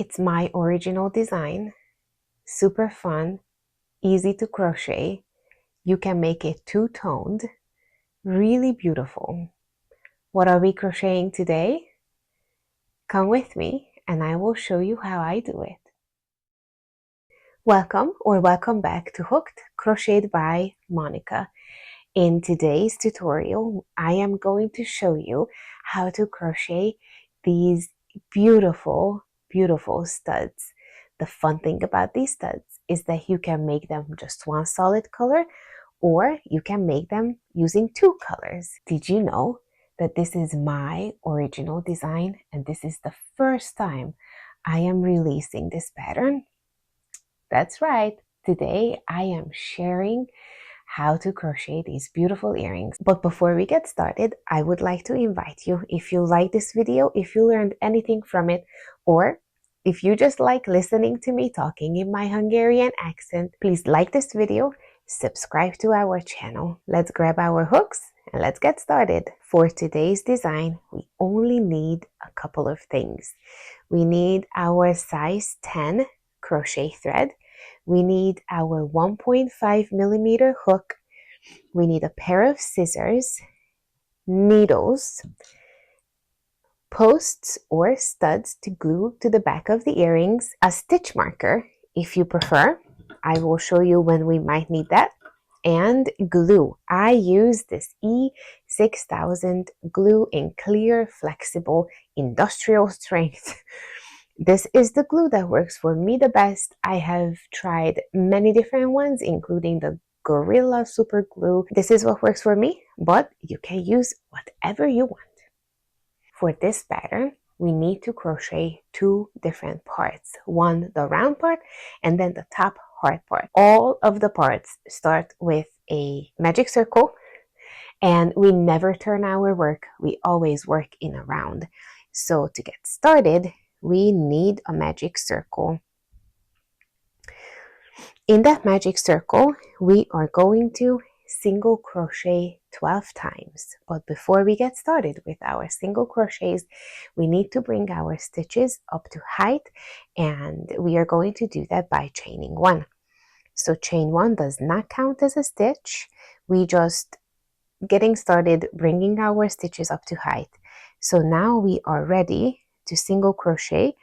It's my original design, super fun, easy to crochet. You can make it two-toned, really beautiful. What are we crocheting today? Come with me and I will show you how I do it. Welcome back to Hooked, Crocheted by Monika. In today's tutorial, I am going to show you how to crochet these beautiful, beautiful studs. The fun thing about these studs is that you can make them just one solid color, or you can make them using two colors. Did you know that this is my original design and this is the first time I am releasing this pattern? That's right. Today I am sharing how to crochet these beautiful earrings. But before we get started, I would like to invite you, if you like this video, if you learned anything from it, or if you just like listening to me talking in my Hungarian accent, please like this video, subscribe to our channel. Let's grab our hooks and let's get started. For today's design, we only need a couple of things. We need our size 10 crochet thread. We need our 1.5 millimeter hook. We need a pair of scissors, needles, posts or studs to glue to the back of the earrings, a stitch marker if you prefer. I will show you when we might need that, and glue. I use this E6000 glue in clear, flexible, industrial strength. This is the glue that works for me the best. I have tried many different ones, including the Gorilla Super Glue. This is what works for me, but you can use whatever you want. For this pattern, we need to crochet two different parts. One, the round part, and then the top hard part. All of the parts start with a magic circle, and we never turn our work. We always work in a round. So to get started, we need a magic circle. In that magic circle, we are going to single crochet 12 times. But before we get started with our single crochets, we need to bring our stitches up to height, and we are going to do that by chaining one. So chain one does not count as a stitch. We just getting started bringing our stitches up to height. So now we are ready to single crochet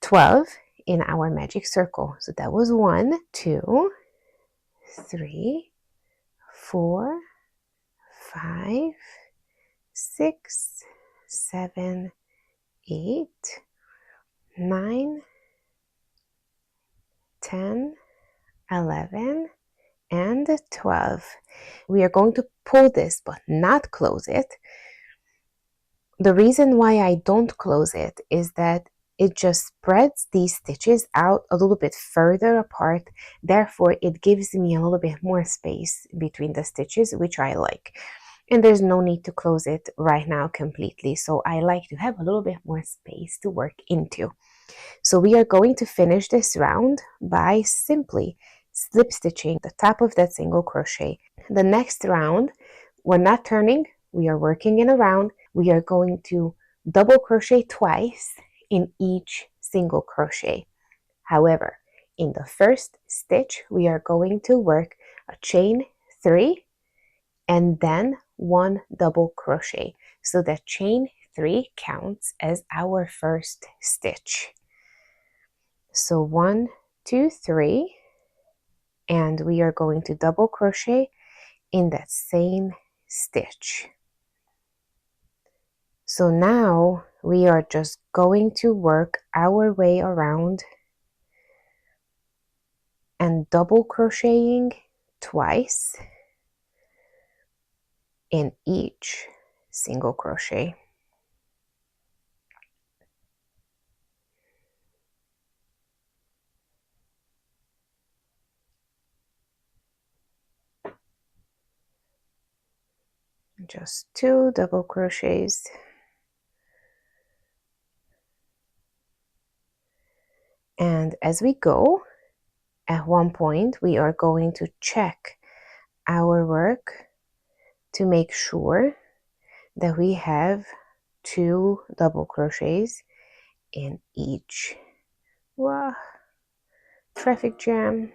12 in our magic circle. So that was 1, 2, 3, 4, 5, 6, 7, 8, 9, 10, 11, and 12. We are going to pull this but not close it. The reason why I don't close it is that it just spreads these stitches out a little bit further apart. Therefore, it gives me a little bit more space between the stitches, which I like. And there's no need to close it right now completely. So I like to have a little bit more space to work into. So we are going to finish this round by simply slip stitching the top of that single crochet. The next round, we're not turning, we are working in a round. We are going to double crochet twice in each single crochet. However, in the first stitch, we are going to work a chain 3 and then 1 double crochet. So that chain 3 counts as our first stitch. So 1, 2, 3, and we are going to double crochet in that same stitch. So now we are just going to work our way around and double crocheting twice in each single crochet. Just 2 double crochets. And as we go, at one point we are going to check our work to make sure that we have 2 double crochets in each Wow, traffic jam.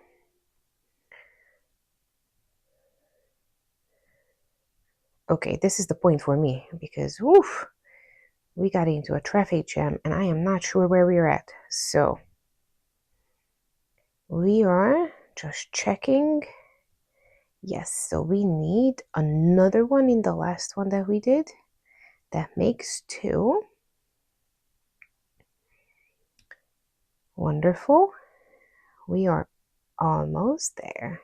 Okay, this is the point for me because woof, we got into a traffic jam and I am not sure where we're at. So we are just checking. Yes, so we need another one in the last one that we did. That makes 2. Wonderful. We are almost there.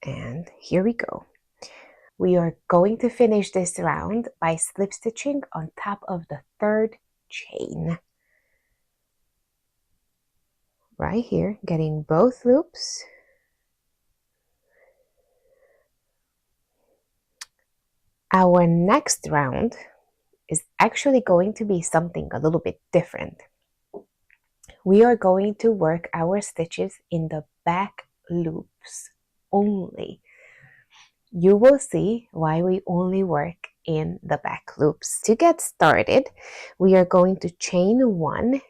And here we go. We are going to finish this round by slip stitching on top of the 3rd chain. Right here, getting both loops. Our next round is actually going to be something a little bit different. We are going to work our stitches in the back loops only. You will see why we only work in the back loops. To get started, we are going to chain 1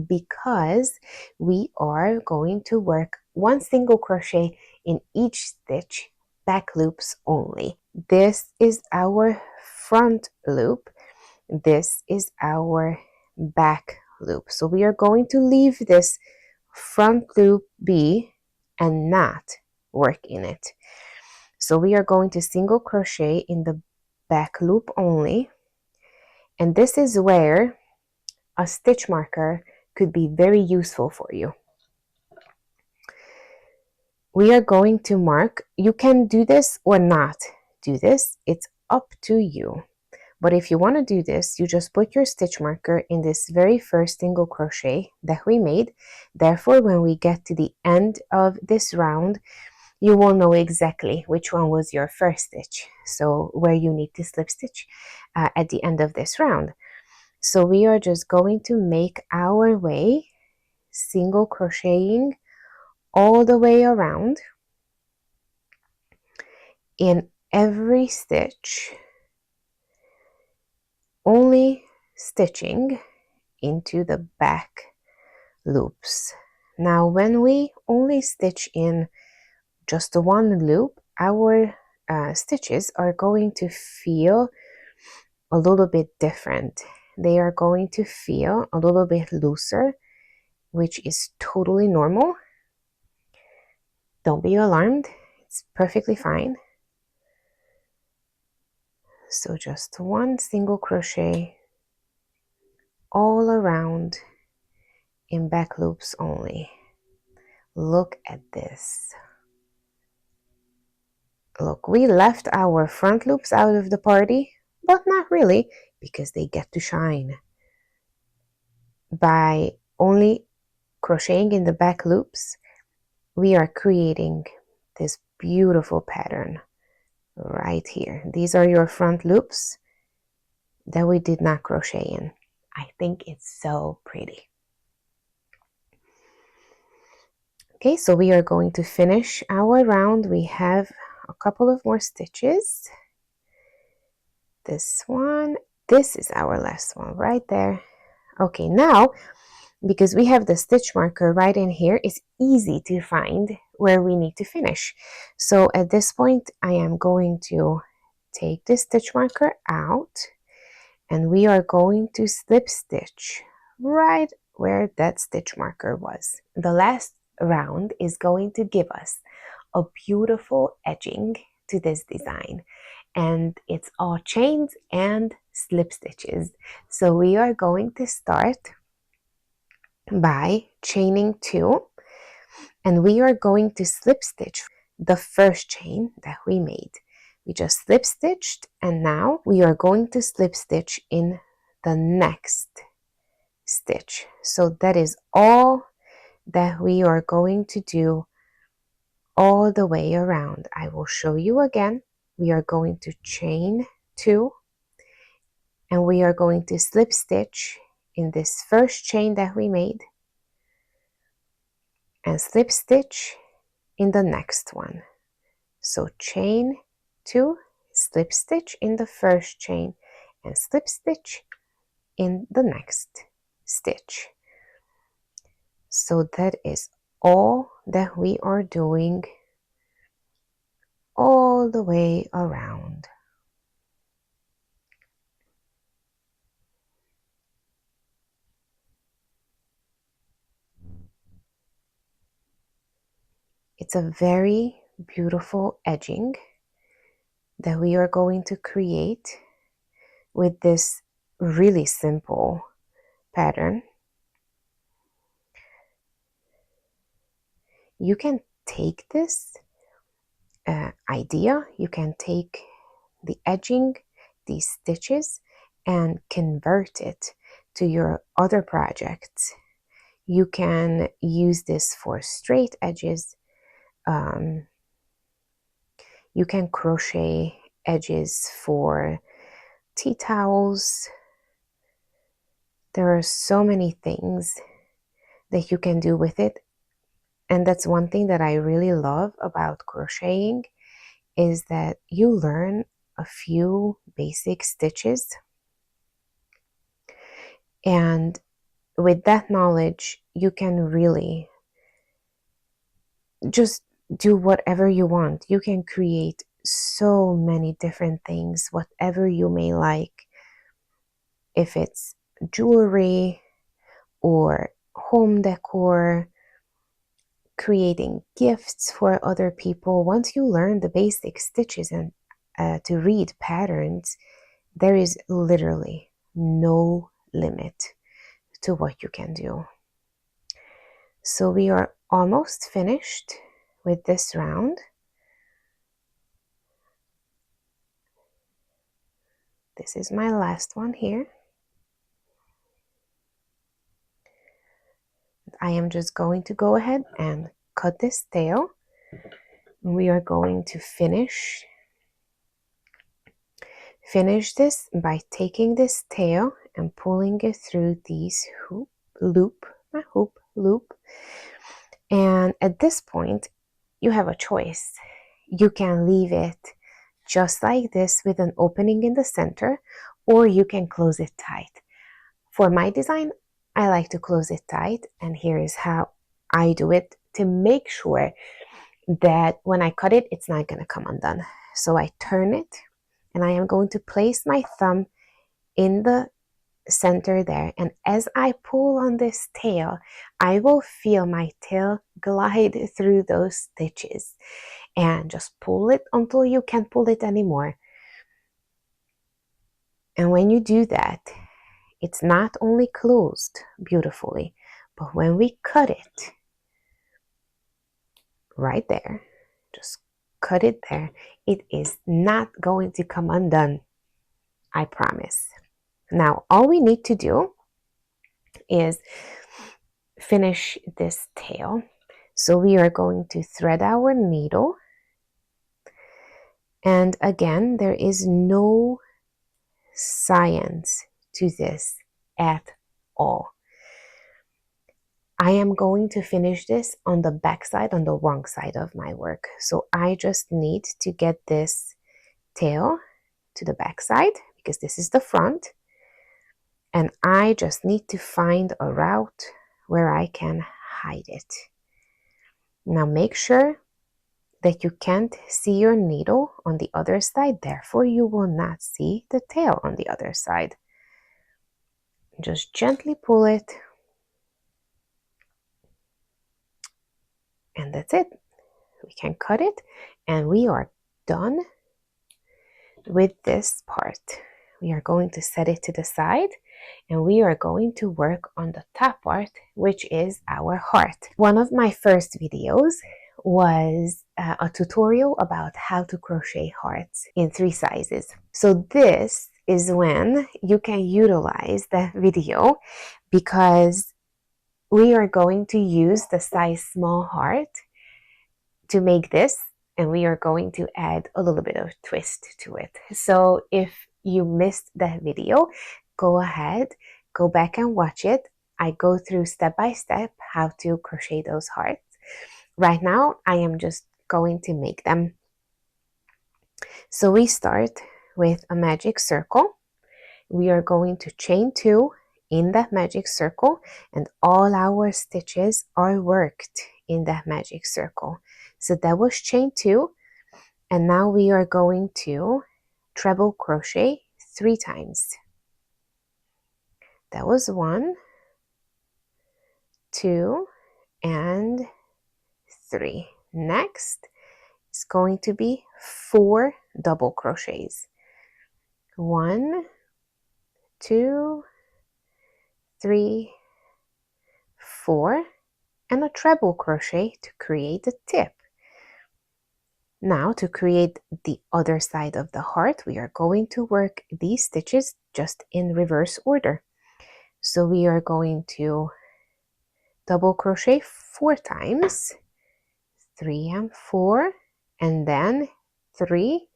because we are going to work 1 single crochet in each stitch, back loops only. This is our front loop. This is our back loop. So we are going to leave this front loop be and not work in it. So we are going to single crochet in the back loop only, and this is where a stitch marker could be very useful for you. We are going to mark. You can do this or not do this, it's up to you. But if you want to do this, you just put your stitch marker in this very first single crochet that we made. Therefore, when we get to the end of this round, you will know exactly which one was your first stitch, so where you need to slip stitch at the end of this round. So we are just going to make our way, single crocheting all the way around in every stitch, only stitching into the back loops. Now when we only stitch in just the one loop, our stitches are going to feel a little bit different. They are going to feel a little bit looser, which is totally normal. Don't be alarmed, it's perfectly fine. So just 1 single crochet all around in back loops only. Look at this. Look, we left our front loops out of the party, but not really, because they get to shine. By only crocheting in the back loops, we are creating this beautiful pattern right here. These are your front loops that we did not crochet in. I think it's so pretty. Okay, so we are going to finish our round. We have a couple of more stitches. This one, this is our last one right there. Okay, now because we have the stitch marker right in here, it's easy to find where we need to finish. So at this point, I am going to take this stitch marker out and we are going to slip stitch right where that stitch marker was. The last round is going to give us a beautiful edging to this design, and it's all chains and slip stitches. So we are going to start by chaining 2, and we are going to slip stitch the first chain that we made. We just slip stitched, and now we are going to slip stitch in the next stitch. So that is all that we are going to do all the way around. I will show you again. We are going to chain 2, and we are going to slip stitch in this first chain that we made and slip stitch in the next one. So chain 2, slip stitch in the first chain and slip stitch in the next stitch. So that is all that we are doing all the way around. It's a very beautiful edging that we are going to create with this really simple pattern. You can take this idea, you can take the edging, these stitches, and convert it to your other projects. You can use this for straight edges. You can crochet edges for tea towels. There are so many things that you can do with it. And that's one thing that I really love about crocheting, is that you learn a few basic stitches, and with that knowledge you can really just do whatever you want. You can create so many different things, whatever you may like. If it's jewelry or home decor, creating gifts for other people. Once you learn the basic stitches and to read patterns, there is literally no limit to what you can do. So we are almost finished with this round. This is my last one here. I am just going to go ahead and cut this tail. We are going to finish this by taking this tail and pulling it through these loop. And at this point, you have a choice. You can leave it just like this with an opening in the center, or you can close it tight. For my design, I like to close it tight, and here is how I do it to make sure that when I cut it, it's not going to come undone. So I turn it, and I am going to place my thumb in the center there, and as I pull on this tail, I will feel my tail glide through those stitches, and just pull it until you can't pull it anymore. And when you do that, it's not only closed beautifully, but when we cut it right there, just cut it there, it is not going to come undone, I promise. Now all we need to do is finish this tail. So we are going to thread our needle, and again, there is no science to this at all. I am going to finish this on the back side, on the wrong side of my work. So I just need to get this tail to the back side, because this is the front, and I just need to find a route where I can hide it. Now make sure that you can't see your needle on the other side, therefore you will not see the tail on the other side. Just gently pull it, and that's it. We can cut it, and we are done with this part. We are going to set it to the side, and we are going to work on the top part, which is our heart. One of my first videos was a tutorial about how to crochet hearts in 3 sizes. So this is when you can utilize that video, because we are going to use the size small heart to make this, and we are going to add a little bit of twist to it. So if you missed that video, go ahead, go back and watch it. I go through step by step how to crochet those hearts. Right now, I am just going to make them. So we start with a magic circle, we are going to chain 2 in that magic circle, and all our stitches are worked in that magic circle. So that was chain 2, and now we are going to treble crochet 3 times. That was 1, 2, and 3. Next is going to be 4 double crochets. 1, 2, 3, 4, and a treble crochet to create a tip. Now, to create the other side of the heart, we are going to work these stitches just in reverse order. So we are going to double crochet 4 times, 3 and 4, and then 3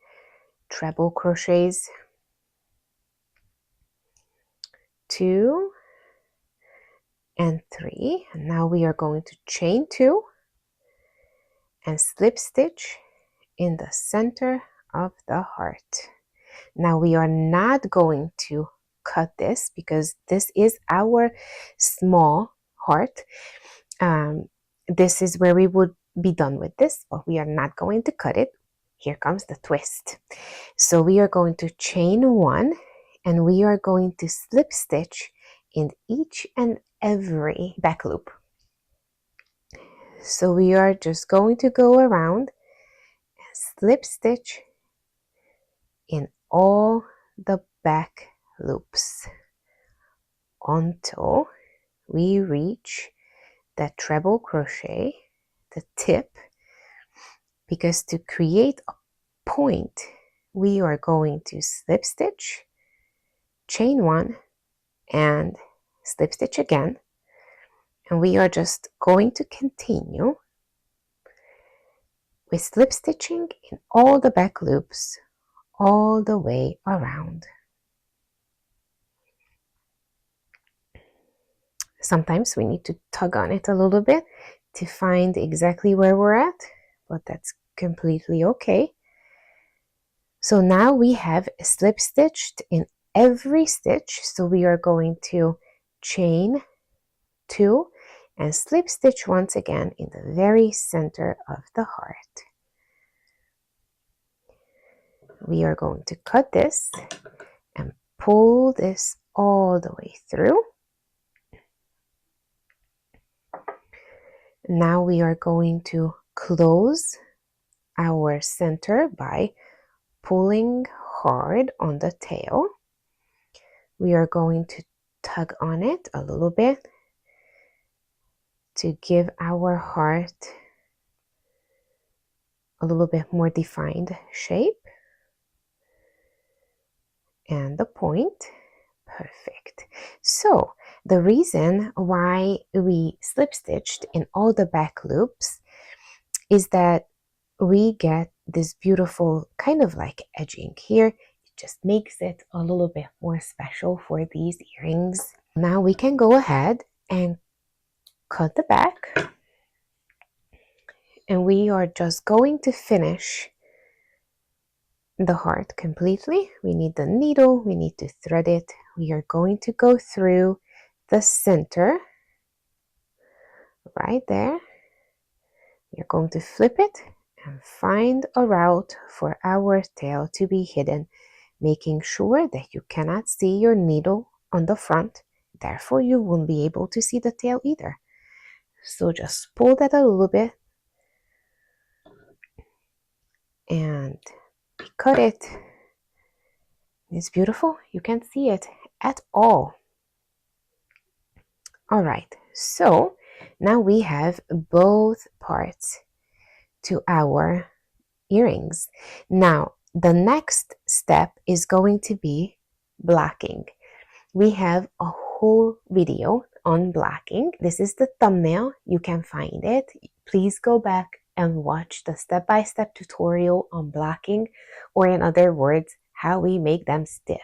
treble crochets, 2 and 3. And now we are going to chain 2 and slip stitch in the center of the heart. Now we are not going to cut this because this is our small heart. This is where we would be done with this, but we are not going to cut it. Here comes the twist. So we are going to chain 1, and we are going to slip stitch in each and every back loop. So we are just going to go around and slip stitch in all the back loops until we reach the treble crochet, the tip, because to create a point, we are going to slip stitch, chain 1, and slip stitch again, and we are just going to continue with slip stitching in all the back loops all the way around. Sometimes we need to tug on it a little bit to find exactly where we're at, but that's completely okay. So now we have slip stitched in every stitch, so we are going to chain 2 and slip stitch once again in the very center of the heart. We are going to cut this and pull this all the way through. Now we are going to close our center by pulling hard on the tail. We are going to tug on it a little bit to give our heart a little bit more defined shape. And the point. Perfect. So the reason why we slip stitched in all the back loops is that we get this beautiful kind of like edging here. It just makes it a little bit more special for these earrings. Now we can go ahead and cut the back, and we are just going to finish the heart completely. We need the needle, we need to thread it. We are going to go through the center right there. We are going to flip it and find a route for our tail to be hidden, making sure that you cannot see your needle on the front. Therefore, you won't be able to see the tail either. So just pull that a little bit and we cut it. It's beautiful. You can't see it at all. All right, so now we have both parts to our earrings. Now, the next step is going to be blocking. We have a whole video on blocking. This is the thumbnail. You can find it. Please go back and watch the step-by-step tutorial on blocking, or in other words, how we make them stiff.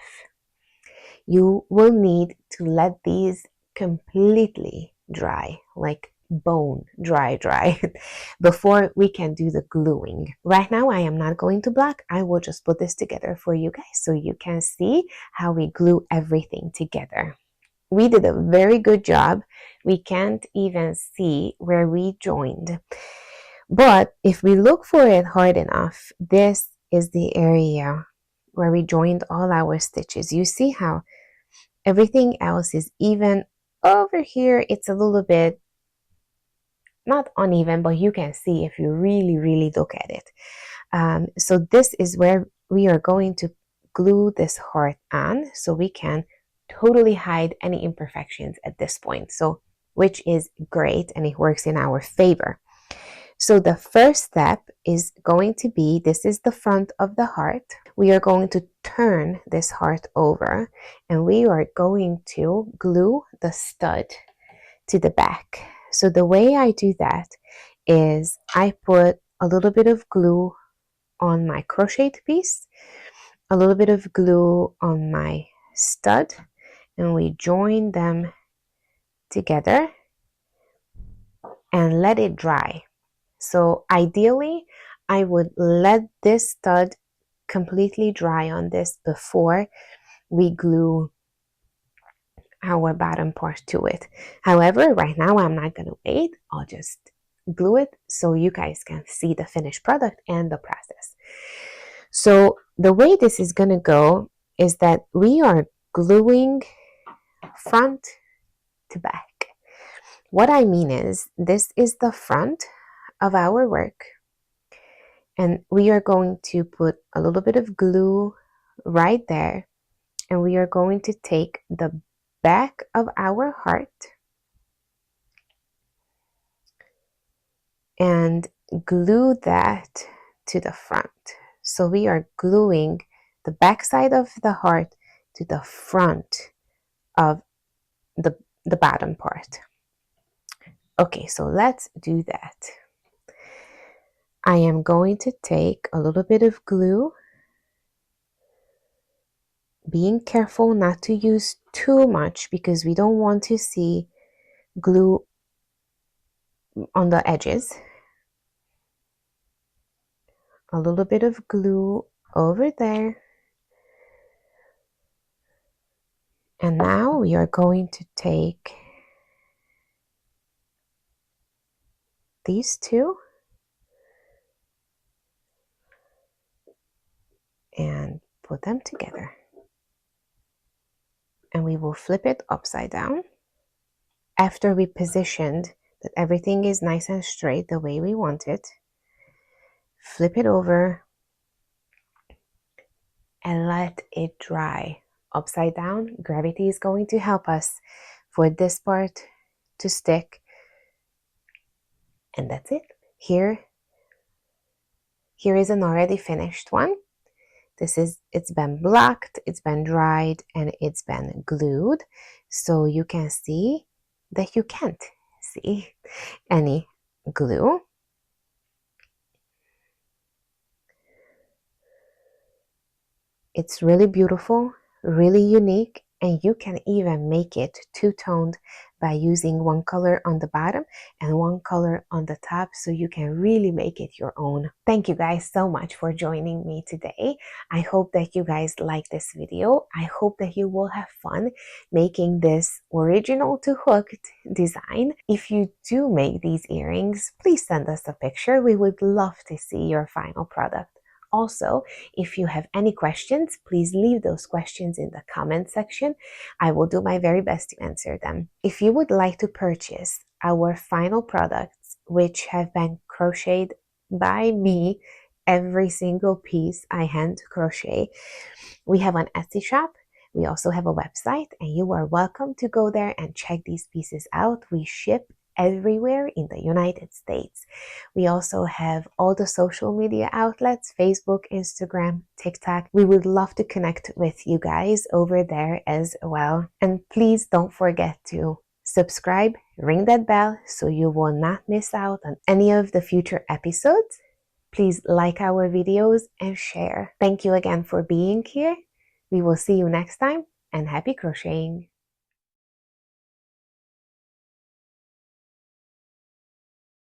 You will need to let these completely dry, like bone dry before we can do the gluing. Right now I am not going to block. I will just put this together for you guys so you can see how we glue everything together. We did a very good job. We can't even see where we joined. But if we look for it hard enough, this is the area where we joined all our stitches. You see how everything else is even. Over here it's a little bit not uneven, but you can see if you really look at it. So this is where we are going to glue this heart on, so we can totally hide any imperfections at this point, so which is great and it works in our favor. So the first step is going to be, this is the front of the heart. We are going to turn this heart over and we are going to glue the stud to the back. So the way I do that is I put a little bit of glue on my crocheted piece, a little bit of glue on my stud, and we join them together and let it dry. So ideally, I would let this stud completely dry on this before we glue our bottom part to it. However, right now I'm not going to wait. I'll just glue it so you guys can see the finished product and the process. So the way this is going to go is that we are gluing front to back. What I mean is, this is the front of our work, and we are going to put a little bit of glue right there, and we are going to take the back of our heart and glue that to the front. So we are gluing the back side of the heart to the front of the bottom part. Okay, so let's do that. I am going to take a little bit of glue, being careful not to use too much because we don't want to see glue on the edges. A little bit of glue over there. And now we are going to take these two and put them together. And we will flip it upside down. After we positioned that everything is nice and straight the way we want it, flip it over and let it dry. Upside down, gravity is going to help us for this part to stick. And that's it. Here is an already finished one. It's been blocked, it's been dried, and it's been glued. So you can see that you can't see any glue. It's really beautiful, really unique, and you can even make it two-toned by using one color on the bottom and one color on the top, so you can really make it your own. Thank you guys so much for joining me today. I hope that you guys like this video. I hope that you will have fun making this original to hooked design. If you do make these earrings, please send us a picture. We would love to see your final product. Also, if you have any questions, please leave those questions in the comment section. I will do my very best to answer them. If you would like to purchase our final products, which have been crocheted by me, every single piece I hand crochet, we have an Etsy shop. We also have a website, and you are welcome to go there and check these pieces out. We ship everywhere in the United States. We also have all the social media outlets, Facebook, Instagram, TikTok. We would love to connect with you guys over there as well. And please don't forget to subscribe, ring that bell so you will not miss out on any of the future episodes. Please like our videos and share. Thank you again for being here. We will see you next time, and happy crocheting!